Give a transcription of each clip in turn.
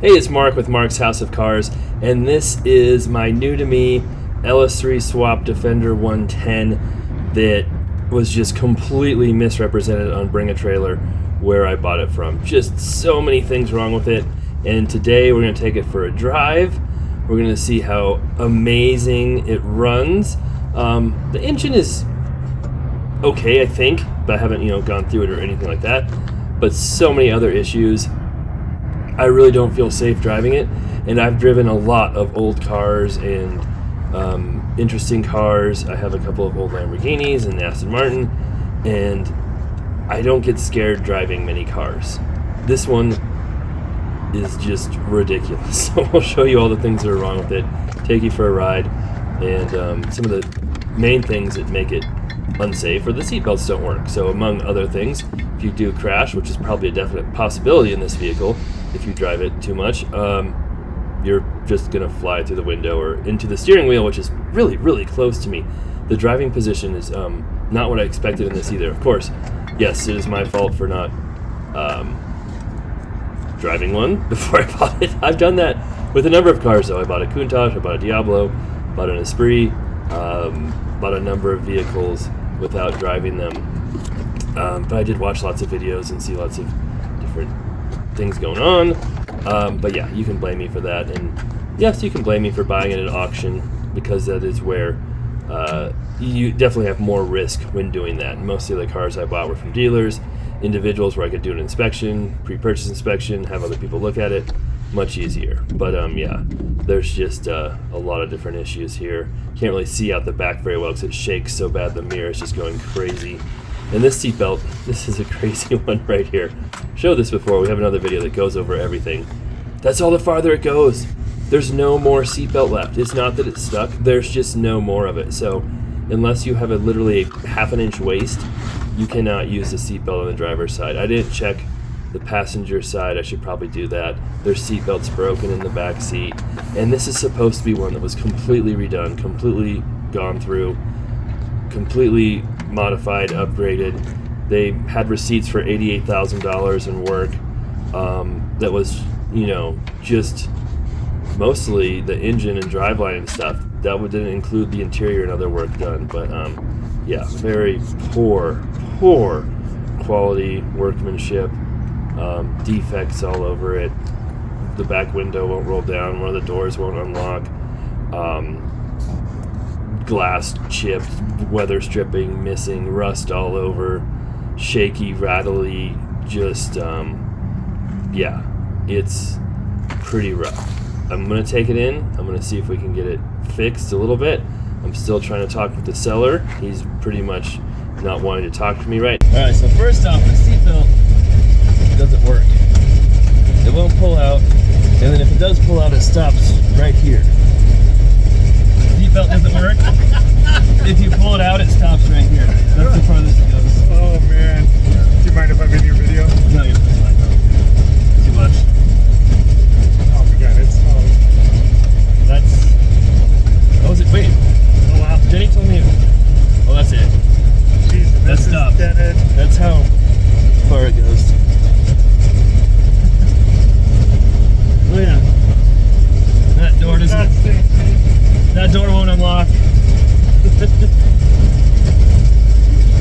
Hey, it's Mark with Mark's House of Cars, and this is my new to me LS3 swap Defender 110 that was just completely misrepresented on Bring a Trailer where I bought it from. Just so many things wrong with it, and today we're going to take it for a drive. We're going to see how amazing it runs. The engine is okay, I think, but I haven't gone through it or anything like that. But so many other issues. I really don't feel safe driving it, and I've driven a lot of old cars and interesting cars. I have a couple of old Lamborghinis and Aston Martin, and I don't get scared driving many cars. This one is just ridiculous. So I'll show you all the things that are wrong with it, take you for a ride, and some of the main things that make it unsafe, or the seatbelts don't work. So among other things, if you do crash, which is probably a definite possibility in this vehicle if you drive it too much, you're just gonna fly through the window or into the steering wheel, which is really close to me. The driving position is not what I expected in this either. Of course, yes, it is my fault for not driving one before I bought it. I've done that with a number of cars though. I bought a Countach, I bought a Diablo, bought an Esprit, bought a number of vehicles without driving them. But I did watch lots of videos and see lots of different things going on. But yeah, you can blame me for that. And yes, you can blame me for buying it at auction, because that is where you definitely have more risk when doing that. Most of the cars I bought were from dealers, individuals, where I could do an inspection, pre-purchase inspection, have other people look at it. Much easier. But yeah, there's just a lot of different issues here. Can't really see out the back very well because it shakes so bad the mirror is just going crazy. And this seatbelt, this is a crazy one right here. Showed this before. We have another video that goes over everything. That's all the farther it goes. There's no more seatbelt left. It's not that it's stuck, there's just no more of it. So unless you have a literally a half an inch waist, you cannot use the seatbelt on the driver's side. I didn't check the passenger side. I should probably do that. There's seatbelts broken in the back seat, and this is supposed to be one that was completely redone, completely gone through, completely modified, upgraded. They had receipts for $88,000 in work that was, just mostly the engine and driveline and stuff. That didn't include the interior and other work done, but yeah, very poor quality workmanship. Defects all over it. The back window won't roll down, one of the doors won't unlock, glass chipped, weather stripping missing, rust all over, shaky, rattly, just yeah, it's pretty rough. I'm gonna take it in, I'm gonna see if we can get it fixed a little bit. I'm still trying to talk with the seller. He's pretty much not wanting to talk to me right. Alright, so first off, the seatbelt doesn't work. It won't pull out, and then if it does pull out, it stops right here. Seatbelt doesn't work. If you pull it out, it stops right here. That's the farthest it goes. Oh man. Do you mind if I'm in your video? No, you're fine. Too much. Oh my god, it's That's. Oh, is it? Wait. oh wow. Jenny told me. Oh, that's it. Jesus, That's stopped. That's how far it goes. Oh yeah. That door doesn't. That door won't unlock. I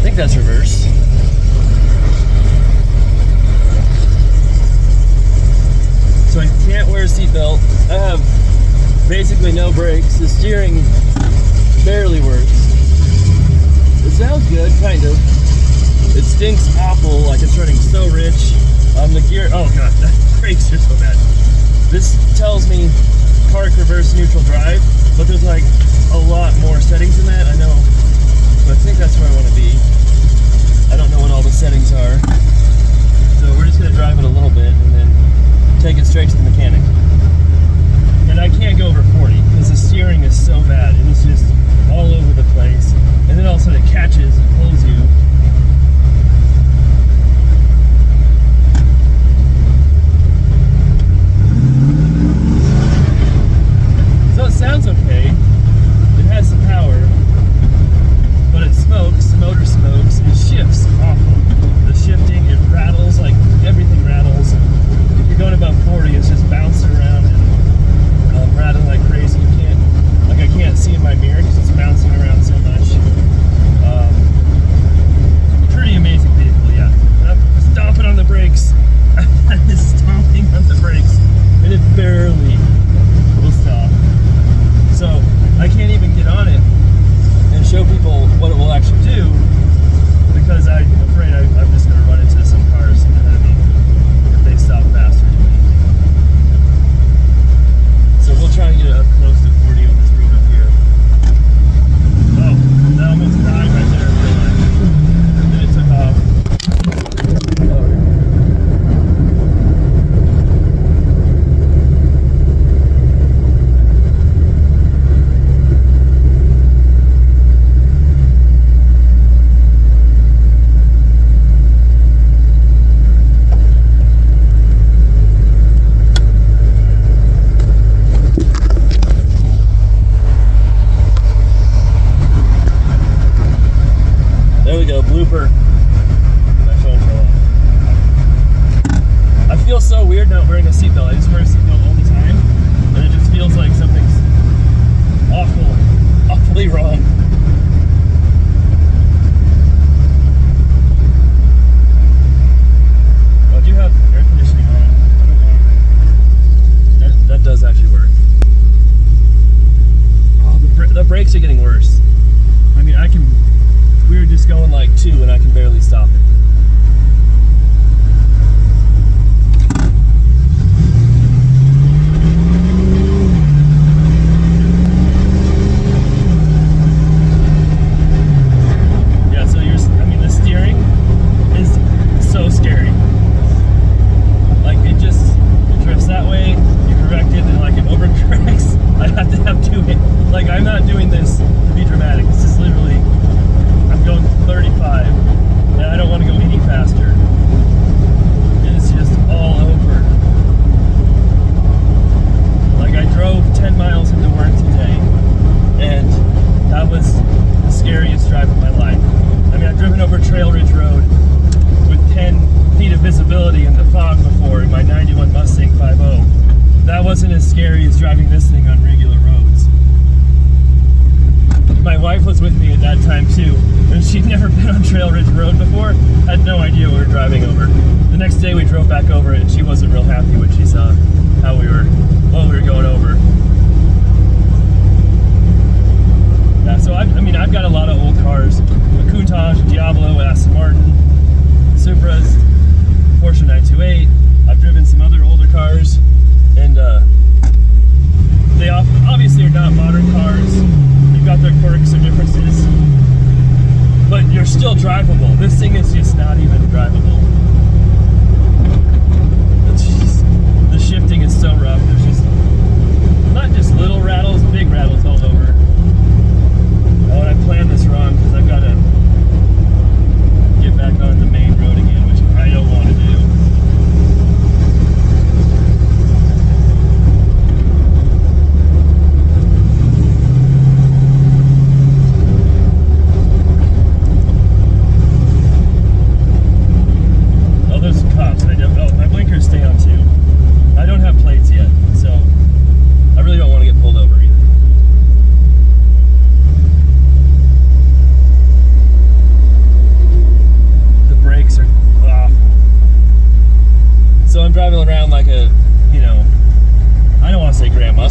think that's reverse. So I can't wear a seatbelt. I have basically no brakes. The steering barely works. It sounds good, kind of. It stinks awful, like it's running so rich. The gear, oh god, the brakes are so bad. This tells me park, reverse, neutral, drive, but there's like a lot more settings in that, I know. But I think that's where I want to be. I don't know what all the settings are. So we're just going to drive it a little bit and then take it straight to the mechanic. And I can't go over 40 because the steering is so bad. It is just all over the place. And then all of a sudden it catches and pulls you. So it sounds okay. It has some power. But it smokes, the motor smokes, it shifts awful. The shifting, it rattles, like everything rattles. feels so weird not wearing a seatbelt. I just wear a seatbelt all the time, and it just feels like something's awfully wrong. Oh, I do have air conditioning on. I don't know. That does actually work. Oh, the brakes are getting worse. I mean, we were just going like 2 and I can barely stop it.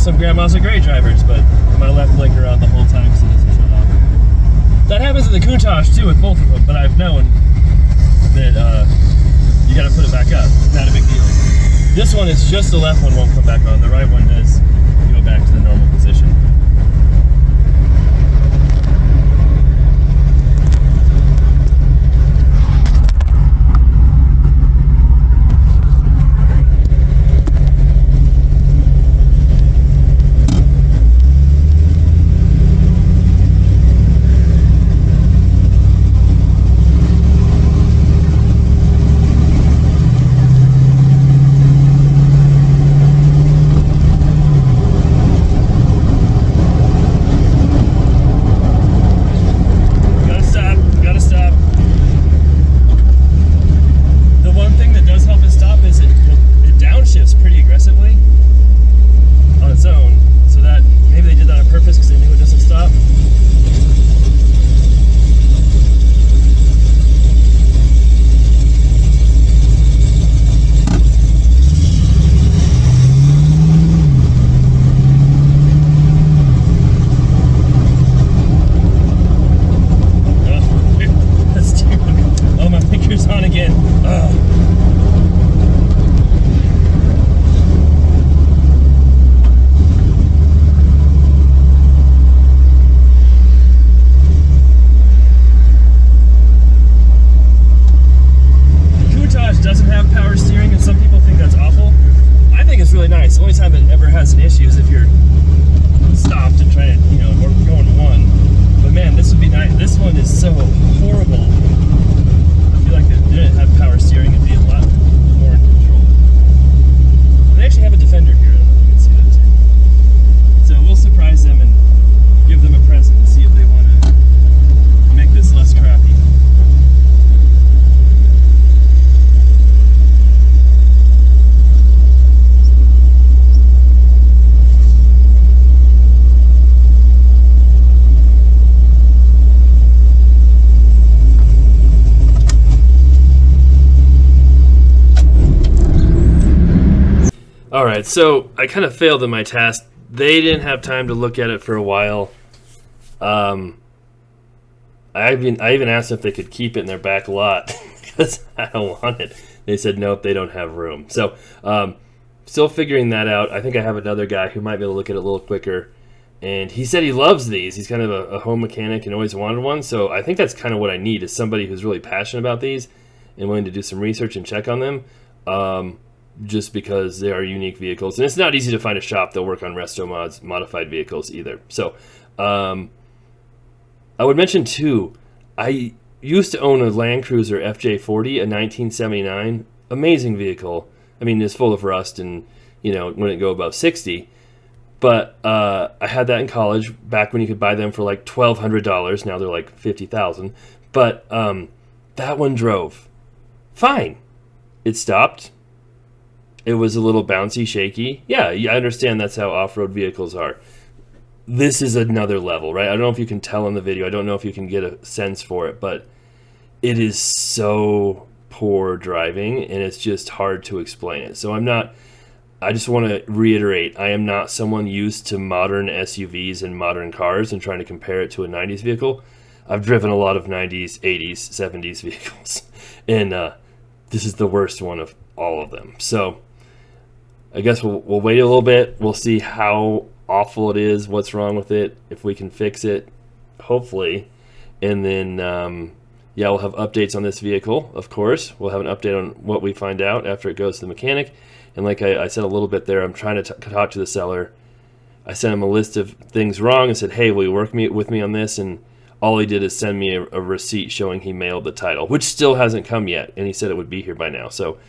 Some grandmas are great drivers, but my left blinker on the whole time so it doesn't shut off. That happens in the Countach too with both of them, but I've known that you gotta put it back up. Not a big deal. This one is just the left one won't come back on. The right one does go back to the normal position. All right, so I kind of failed in my task. They didn't have time to look at it for a while. I even asked if they could keep it in their back lot because I don't want it. They said nope, they don't have room. So still figuring that out. I think I have another guy who might be able to look at it a little quicker. And he said he loves these. He's kind of a home mechanic and always wanted one. So I think that's kind of what I need, is somebody who's really passionate about these and willing to do some research and check on them. Just because they are unique vehicles. And it's not easy to find a shop that work on resto mods, modified vehicles either. So I would mention too, I used to own a Land Cruiser FJ40, a 1979. Amazing vehicle. I mean, it's full of rust and, wouldn't go above 60. But I had that in college, back when you could buy them for like $1,200. Now they're like $50,000. But that one drove fine. It stopped. It was a little bouncy, shaky. Yeah, I understand that's how off-road vehicles are. This is another level, right? I don't know if you can tell in the video. I don't know if you can get a sense for it, but it is so poor driving, and it's just hard to explain it. So I just want to reiterate, I am not someone used to modern SUVs and modern cars and trying to compare it to a 90s vehicle. I've driven a lot of 90s, 80s, 70s vehicles, and this is the worst one of all of them. So I guess we'll wait a little bit. We'll see how awful it is, what's wrong with it, if we can fix it, hopefully. And then, we'll have updates on this vehicle, of course. We'll have an update on what we find out after it goes to the mechanic. And like I said a little bit there, I'm trying to talk to the seller. I sent him a list of things wrong and said, hey, will you work with me on this? And all he did is send me a receipt showing he mailed the title, which still hasn't come yet. And he said it would be here by now. So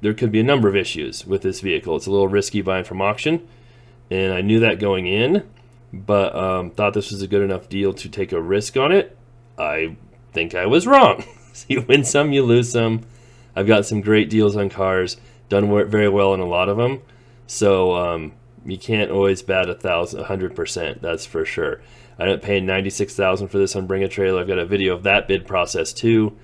there could be a number of issues with this vehicle. It's a little risky buying from auction, and I knew that going in, but thought this was a good enough deal to take a risk on it. I think I was wrong. So you win some, you lose some. I've got some great deals on cars, done very well in a lot of them. So you can't always bat 100%, that's for sure. I ended up paying $96,000 for this on Bring a Trailer. I've got a video of that bid process too.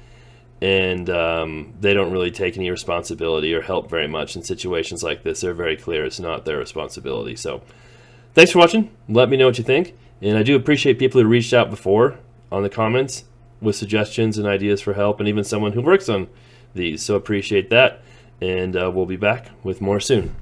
And they don't really take any responsibility or help very much in situations like this. They're very clear it's not their responsibility. So thanks for watching. Let me know what you think. And I do appreciate people who reached out before on the comments with suggestions and ideas for help, and even someone who works on these. So appreciate that. And we'll be back with more soon.